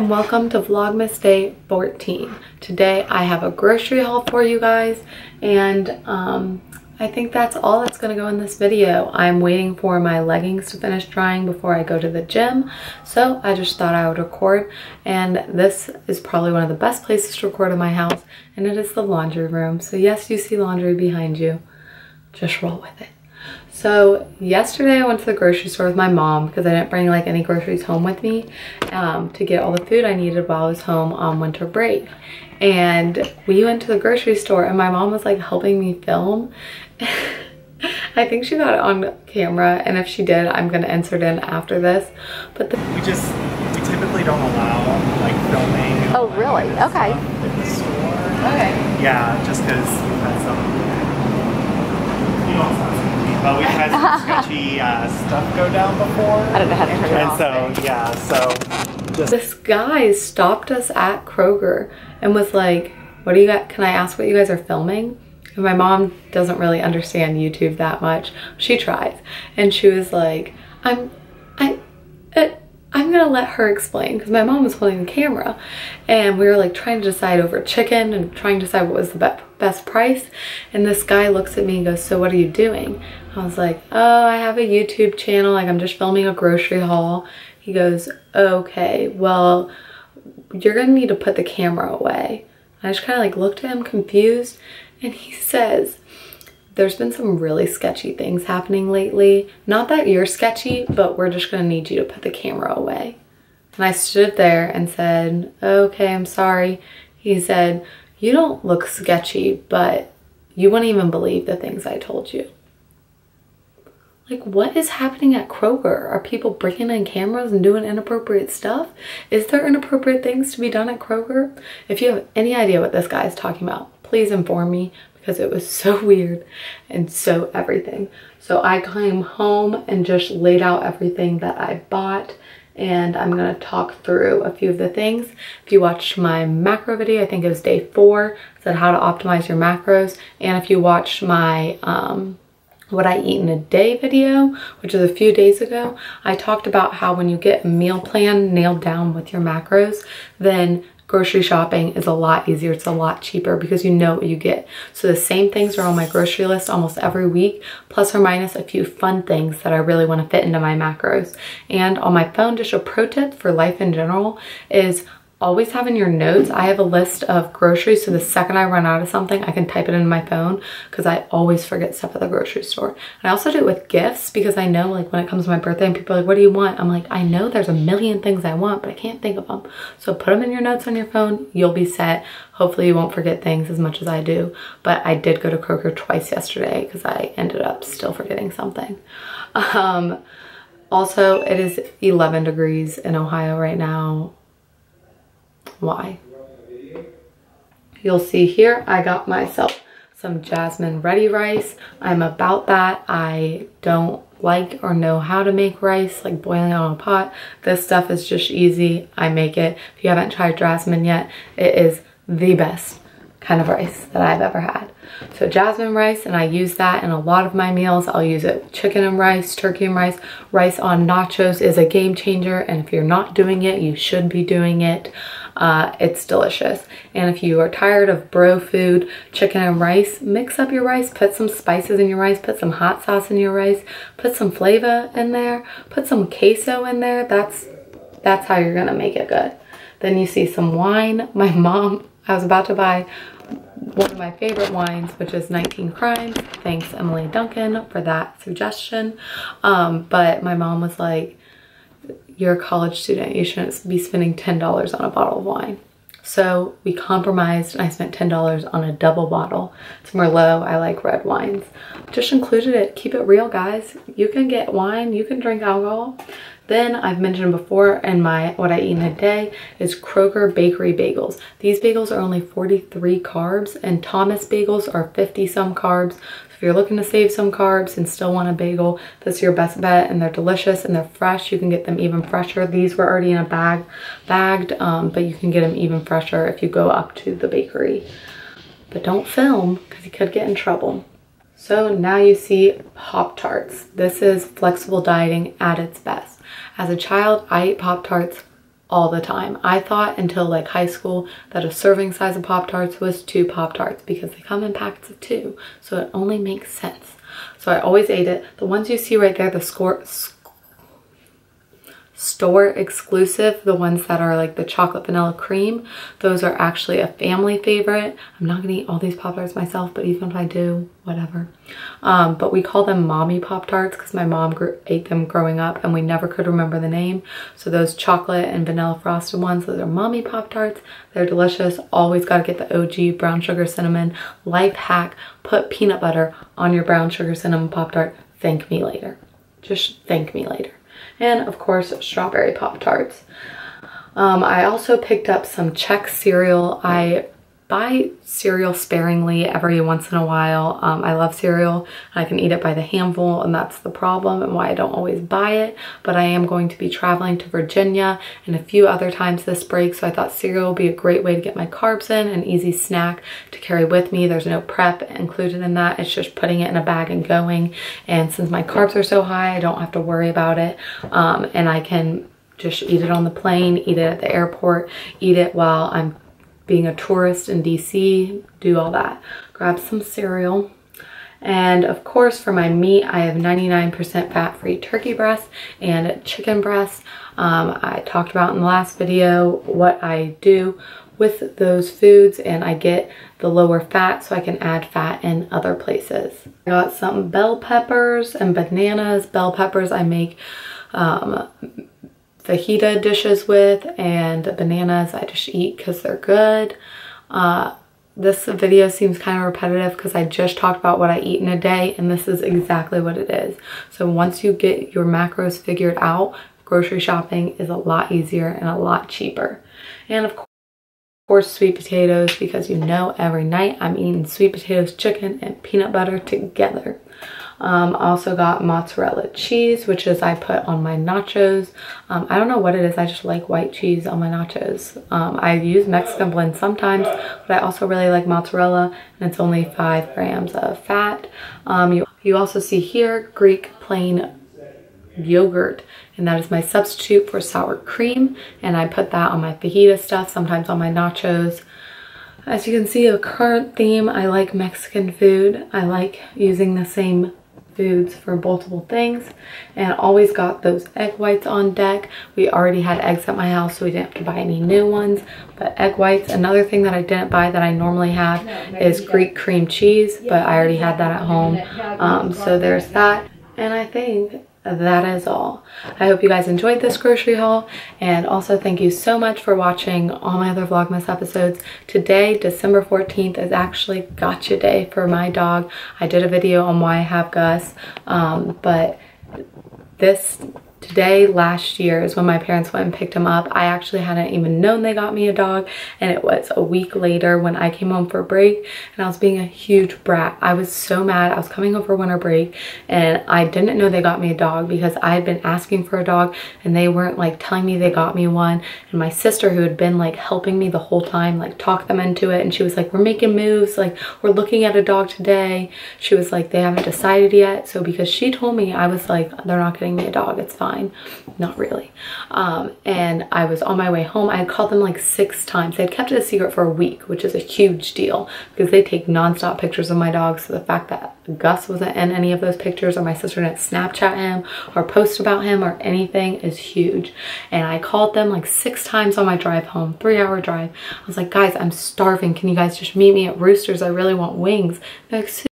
and welcome to Vlogmas Day 14. Today I have a grocery haul for you guys, and I think that's all that's going to go in this video. I'm waiting for my leggings to finish drying before I go to the gym, so I just thought I would record, and this is probably one of the best places to record in my house, and it is the laundry room. So yes, you see laundry behind you. Just roll with it. So yesterday I went to the grocery store with my mom because I didn't bring like any groceries home with me to get all the food I needed while I was home on winter break. And we went to the grocery store and my mom was like helping me film. I think she got it on camera, and if she did, I'm gonna insert in after this. But we typically don't allow like filming. Oh really? Okay. In the store. okay. Yeah, just because we've had some. But we've had some sketchy stuff go down before. I don't know how to turn it off. And so, yeah, so This guy stopped us at Kroger and was like, what do you got? Can I ask what you guys are filming? And my mom doesn't really understand YouTube that much. She tries. And she was like, I'm gonna let her explain, because my mom was holding the camera and we were like trying to decide over chicken and trying to decide what was the best price. And this guy looks at me and goes, so what are you doing? I was like, oh, I have a YouTube channel, like I'm just filming a grocery haul. He goes, okay, well, you're gonna need to put the camera away. I just kind of like looked at him confused, and he says, there's been some really sketchy things happening lately. Not that you're sketchy, but we're just gonna need you to put the camera away. And I stood there and said, okay, I'm sorry. He said, you don't look sketchy, but you wouldn't even believe the things I told you. Like, what is happening at Kroger? Are people bringing in cameras and doing inappropriate stuff? Is there inappropriate things to be done at Kroger? If you have any idea what this guy is talking about, please inform me, because it was so weird and so everything. So I came home and just laid out everything that I bought, and I'm gonna talk through a few of the things. If you watched my macro video, I think it was day 4, said how to optimize your macros. And if you watched my what I eat in a day video, which is a few days ago, I talked about how when you get a meal plan nailed down with your macros, then grocery shopping is a lot easier. It's a lot cheaper because you know what you get. So the same things are on my grocery list almost every week, plus or minus a few fun things that I really want to fit into my macros. And on my phone, just a pro tip for life in general is always have in your notes, I have a list of groceries, so the second I run out of something, I can type it into my phone, because I always forget stuff at the grocery store. And I also do it with gifts, because I know like when it comes to my birthday and people are like, what do you want? I'm like, I know there's a million things I want, but I can't think of them. So put them in your notes on your phone, you'll be set. Hopefully you won't forget things as much as I do. But I did go to Kroger twice yesterday because I ended up still forgetting something. Also, it is 11 degrees in Ohio right now. Why? You'll see here I got myself some jasmine ready rice. I'm about that. I don't like or know how to make rice, like boiling it on a pot. This stuff is just easy. I make it. If you haven't tried jasmine yet, it is the best kind of rice that I've ever had. So jasmine rice, and I use that in a lot of my meals. I'll use it with chicken and rice, turkey and rice. Rice on nachos is a game changer, and if you're not doing it, you should be doing it. It's delicious. And if you are tired of bro food, chicken and rice, mix up your rice, put some spices in your rice, put some hot sauce in your rice, put some flavor in there, put some queso in there. That's how you're gonna make it good. Then you see some wine. My mom, I was about to buy one of my favorite wines, which is 19 Crimes. Thanks Emily Duncan for that suggestion. But my mom was like, you're a college student, you shouldn't be spending $10 on a bottle of wine. So we compromised and I spent $10 on a double bottle. It's Merlot, I like red wines. Just included it, keep it real guys. You can get wine, you can drink alcohol. Then I've mentioned before in my what I eat in a day is Kroger bakery bagels. These bagels are only 43 carbs, and Thomas bagels are 50 some carbs. So if you're looking to save some carbs and still want a bagel, that's your best bet, and they're delicious and they're fresh. You can get them even fresher. These were already in a bagged, but you can get them even fresher if you go up to the bakery. But don't film because you could get in trouble. So now you see Pop-Tarts. This is flexible dieting at its best. As a child, I ate Pop-Tarts all the time. I thought until like high school that a serving size of Pop-Tarts was 2 Pop-Tarts because they come in packets of 2. So it only makes sense. So I always ate it. The ones you see right there, the store exclusive, the ones that are like the chocolate vanilla cream, those are actually a family favorite. I'm not gonna eat all these Pop-Tarts myself, but even if I do, whatever. But we call them mommy Pop-Tarts because my mom ate them growing up and we never could remember the name. So those chocolate and vanilla frosted ones, those are mommy Pop-Tarts. They're delicious. Always gotta get the OG brown sugar cinnamon. Life hack, put peanut butter on your brown sugar cinnamon Pop-Tart. Thank me later. Just thank me later. And of course, strawberry Pop-Tarts. I also picked up some Chex cereal. I buy cereal sparingly every once in a while. I love cereal. I can eat it by the handful, and that's the problem and why I don't always buy it. But I am going to be traveling to Virginia and a few other times this break, so I thought cereal would be a great way to get my carbs in, an easy snack to carry with me. There's no prep included in that. It's just putting it in a bag and going. And since my carbs are so high, I don't have to worry about it. And I can just eat it on the plane, eat it at the airport, eat it while I'm being a tourist in DC, do all that. Grab some cereal. And of course for my meat, I have 99% fat-free turkey breast and chicken breast. I talked about in the last video what I do with those foods, and I get the lower fat so I can add fat in other places. I got some bell peppers and bananas. Bell peppers I make fajita dishes with, and bananas I just eat because they're good. This video seems kind of repetitive because I just talked about what I eat in a day, and this is exactly what it is. So once you get your macros figured out, grocery shopping is a lot easier and a lot cheaper. And of course sweet potatoes, because you know every night I'm eating sweet potatoes, chicken, and peanut butter together. I also got mozzarella cheese, which is I put on my nachos. I don't know what it is. I just like white cheese on my nachos. I use Mexican blend sometimes, but I also really like mozzarella, and it's only 5 grams of fat. You also see here Greek plain yogurt, and that is my substitute for sour cream, and I put that on my fajita stuff, sometimes on my nachos. As you can see, a current theme, I like Mexican food. I like using the same foods for multiple things, and always got those egg whites on deck. We already had eggs at my house, so we didn't have to buy any new ones. But egg whites, another thing that I didn't buy that I normally have is Greek cream cheese, but I already had that at home. So there's that, and I think that is all. I hope you guys enjoyed this grocery haul, and also thank you so much for watching all my other Vlogmas episodes. Today, December 14th, is actually Gotcha Day for my dog. I did a video on why I have Gus, but today last year is when my parents went and picked him up. I actually hadn't even known they got me a dog, and it was a week later when I came home for break, and I was being a huge brat. I was so mad. I was coming home for winter break, and I didn't know they got me a dog because I had been asking for a dog, and they weren't like telling me they got me one. And my sister, who had been like helping me the whole time, like talked them into it, and she was like, we're making moves, like we're looking at a dog today. She was like, they haven't decided yet. So because she told me, I was like, they're not getting me a dog, it's fine. Not really. And I was on my way home. I had called them like 6 times. They had kept it a secret for a week, which is a huge deal because they take nonstop pictures of my dog. So the fact that Gus wasn't in any of those pictures, or my sister didn't Snapchat him or post about him or anything, is huge. And I called them like 6 times on my drive home, 3-hour drive. I was like, guys, I'm starving. Can you guys just meet me at Roosters? I really want wings. They're like,